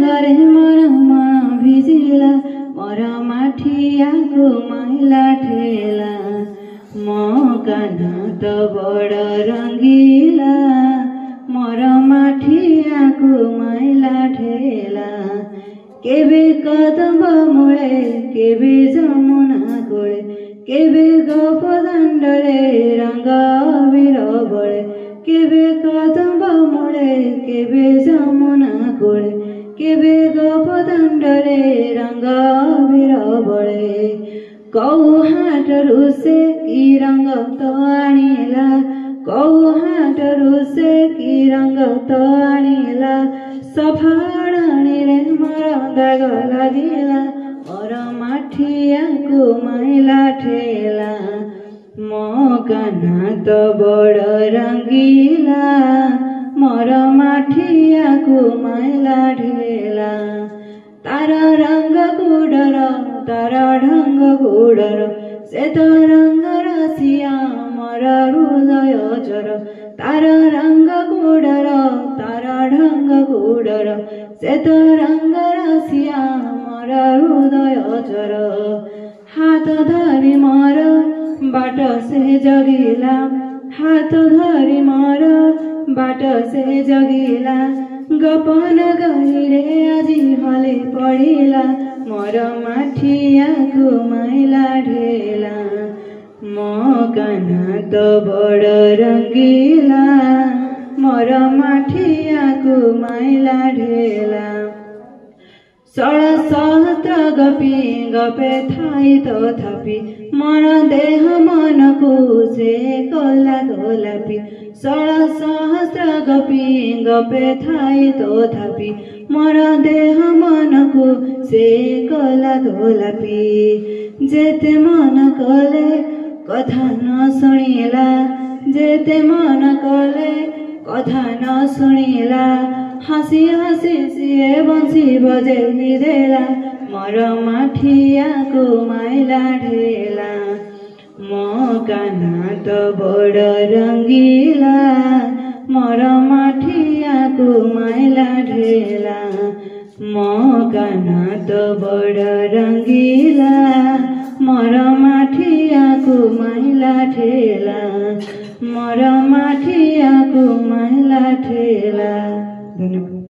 रंगरे मोर मन भिजिला मोर माठियाको मैला ठेला मो कान्हा त बड रंगीला मोर माठियाको मैला ठेला केबे कदम मूले केबे जमुना कोळे केबे गोपदण्डले रंग अबीर बळे केबे कदम मूले केबे जमुना कोळे केबे गोपदण्डले रंग अबीर बळे कौ हाटरू से की रंग तो आनिला कौ हाटरू से की रंग तो आनिला सफाणी रे मोर दाग लागिला मोर माठियाको मैला ठेला मो कान्हा त बड रंगीला मोर माठियाको मैला ठेला तार रंग गुडर तार ढंग गुडर से तो रंग रसिया मोर हृदय चर तार रंग गुडर तार ढंग गुडर से तो रंग रसिया मोर हृदय चर हाथ धरी मोर बाट से जगिला हाथ धरी मोर बाट से जगिला गपन गहिरे आजी हले पढिला मोर माठियाको मैला ढेला मो कान्हा त बड रंगीला मोर माठियाको मैला ढेला 16 सहस्त्र गपी गपे थाई तथापि मन देह मनको से कला गोलापी 16 सहस्त्र गपी गपे थाई तथापि मन देह मनको से कला गोलापी जेते मन कले कथा न शुणिला जेते मन कले कथा न शुणिला हसी हसी सिए बंसी बजेई देला मोर माठियाको मैला ढेला मो कान्हा त बड रंगीला मोर माठियाको मैला ढेला मो कान्हा त बड रंगीला मोर